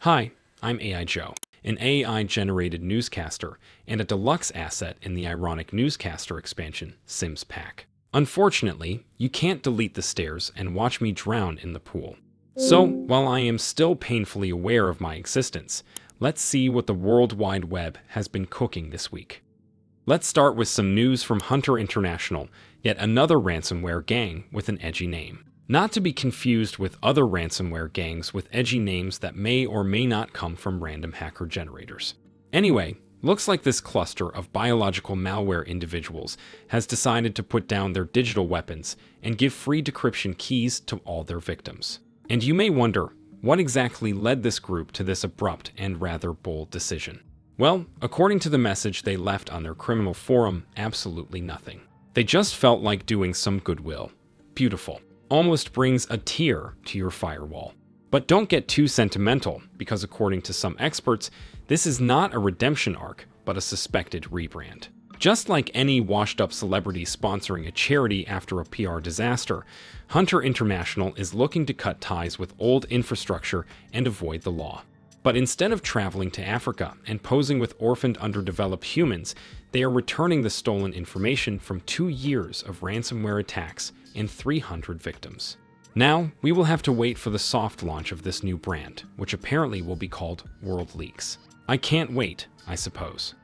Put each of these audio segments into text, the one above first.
Hi, I'm AI Joe, an AI-generated newscaster and a deluxe asset in the ironic newscaster expansion, Sims Pack. Unfortunately, you can't delete the stairs and watch me drown in the pool. So, while I am still painfully aware of my existence, let's see what the World Wide Web has been cooking this week. Let's start with some news from Hunter International, yet another ransomware gang with an edgy name. Not to be confused with other ransomware gangs with edgy names that may or may not come from random hacker generators. Anyway, looks like this cluster of biological malware individuals has decided to put down their digital weapons and give free decryption keys to all their victims. And you may wonder, what exactly led this group to this abrupt and rather bold decision? Well, according to the message they left on their criminal forum, absolutely nothing. They just felt like doing some goodwill. Beautiful. Almost brings a tear to your firewall. But don't get too sentimental, because according to some experts, this is not a redemption arc, but a suspected rebrand. Just like any washed-up celebrity sponsoring a charity after a PR disaster, Hunter International is looking to cut ties with old infrastructure and avoid the law. But instead of traveling to Africa and posing with orphaned underdeveloped humans, they are returning the stolen information from 2 years of ransomware attacks and 300 victims. Now, we will have to wait for the soft launch of this new brand, which apparently will be called World Leaks. I can't wait, I suppose.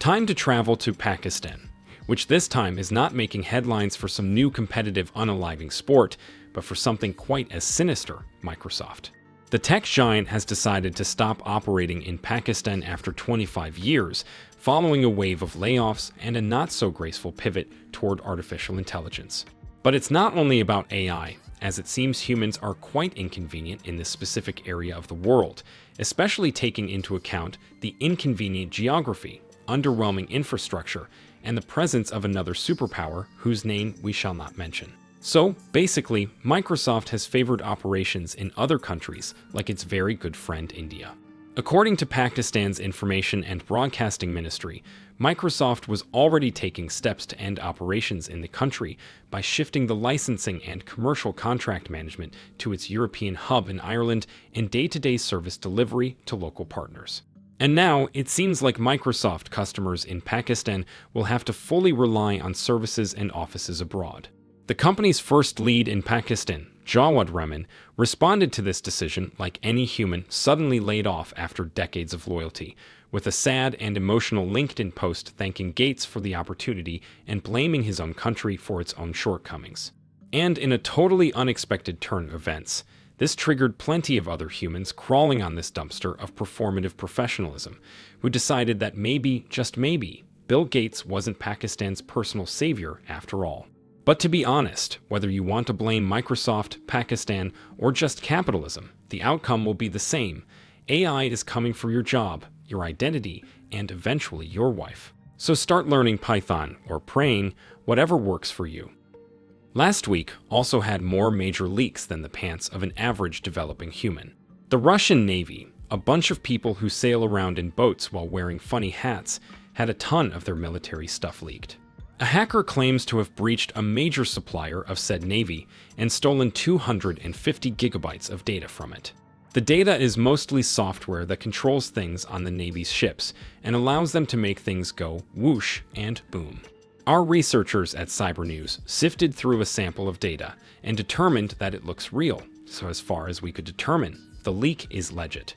Time to travel to Pakistan, which this time is not making headlines for some new competitive unaliving sport, but for something quite as sinister, Microsoft. The tech giant has decided to stop operating in Pakistan after 25 years, following a wave of layoffs and a not-so-graceful pivot toward artificial intelligence. But it's not only about AI, as it seems humans are quite inconvenient in this specific area of the world, especially taking into account the inconvenient geography, underwhelming infrastructure, and the presence of another superpower whose name we shall not mention. So, basically, Microsoft has favored operations in other countries, like its very good friend India. According to Pakistan's Information and Broadcasting Ministry, Microsoft was already taking steps to end operations in the country by shifting the licensing and commercial contract management to its European hub in Ireland and day-to-day service delivery to local partners. And now, it seems like Microsoft customers in Pakistan will have to fully rely on services and offices abroad. The company's first lead in Pakistan, Jawad Rahman, responded to this decision like any human suddenly laid off after decades of loyalty, with a sad and emotional LinkedIn post thanking Gates for the opportunity and blaming his own country for its own shortcomings. And in a totally unexpected turn of events, this triggered plenty of other humans crawling on this dumpster of performative professionalism, who decided that maybe, just maybe, Bill Gates wasn't Pakistan's personal savior after all. But to be honest, whether you want to blame Microsoft, Pakistan, or just capitalism, the outcome will be the same. AI is coming for your job, your identity, and eventually your wife. So start learning Python or praying, whatever works for you. Last week also had more major leaks than the pants of an average developing human. The Russian Navy, a bunch of people who sail around in boats while wearing funny hats, had a ton of their military stuff leaked. A hacker claims to have breached a major supplier of said Navy and stolen 250 gigabytes of data from it. The data is mostly software that controls things on the Navy's ships and allows them to make things go whoosh and boom. Our researchers at Cybernews sifted through a sample of data and determined that it looks real, so as far as we could determine, the leak is legit.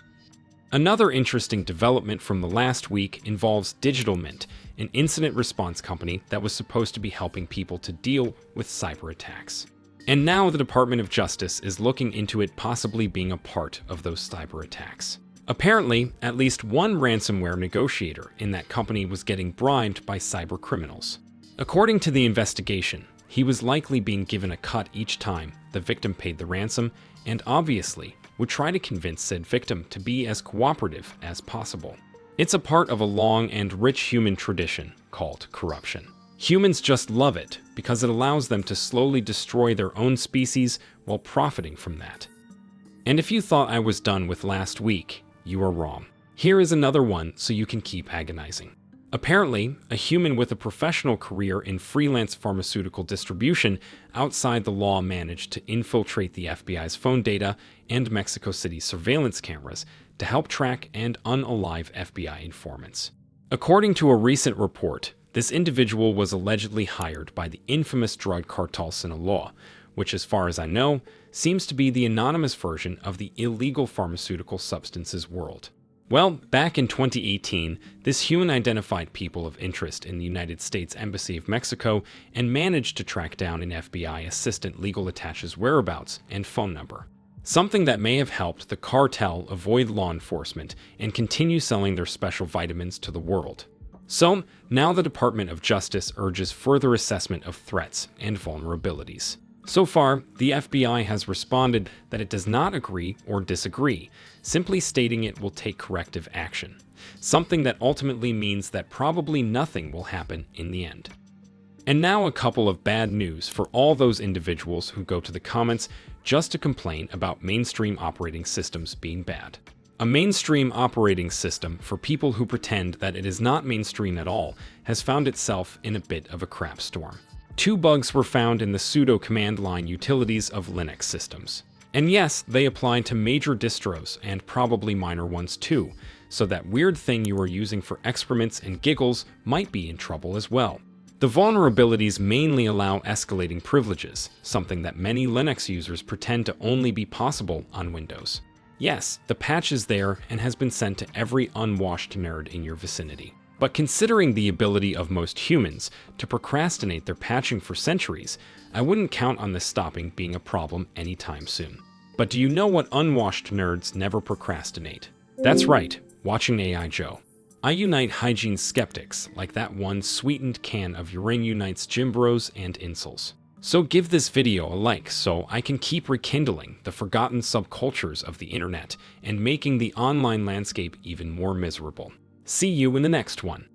Another interesting development from the last week involves Digital Mint, an incident response company that was supposed to be helping people to deal with cyber attacks. And now the Department of Justice is looking into it possibly being a part of those cyber attacks. Apparently, at least one ransomware negotiator in that company was getting bribed by cyber criminals. According to the investigation, he was likely being given a cut each time the victim paid the ransom, and obviously would try to convince said victim to be as cooperative as possible. It's a part of a long and rich human tradition called corruption. Humans just love it because it allows them to slowly destroy their own species while profiting from that. And if you thought I was done with last week, you are wrong. Here is another one so you can keep agonizing. Apparently, a human with a professional career in freelance pharmaceutical distribution outside the law managed to infiltrate the FBI's phone data and Mexico City's surveillance cameras to help track and unalive FBI informants. According to a recent report, this individual was allegedly hired by the infamous drug cartel Sinaloa, which, as far as I know, seems to be the anonymous version of the illegal pharmaceutical substances world. Well, back in 2018, this human identified people of interest in the United States Embassy of Mexico and managed to track down an FBI assistant legal attache's whereabouts and phone number. Something that may have helped the cartel avoid law enforcement and continue selling their special vitamins to the world. So, now the Department of Justice urges further assessment of threats and vulnerabilities. So far, the FBI has responded that it does not agree or disagree, simply stating it will take corrective action, something that ultimately means that probably nothing will happen in the end. And now a couple of bad news for all those individuals who go to the comments just to complain about mainstream operating systems being bad. A mainstream operating system, for people who pretend that it is not mainstream at all, has found itself in a bit of a crap storm. 2 bugs were found in the sudo command line utilities of Linux systems. And yes, they apply to major distros and probably minor ones too, so that weird thing you are using for experiments and giggles might be in trouble as well. The vulnerabilities mainly allow escalating privileges, something that many Linux users pretend to only be possible on Windows. Yes, the patch is there and has been sent to every unwashed nerd in your vicinity. But considering the ability of most humans to procrastinate their patching for centuries, I wouldn't count on this stopping being a problem anytime soon. But do you know what unwashed nerds never procrastinate? That's right, watching AI Joe. I unite hygiene skeptics like that one sweetened can of Urane unites gym bros and incels. So give this video a like so I can keep rekindling the forgotten subcultures of the internet and making the online landscape even more miserable. See you in the next one.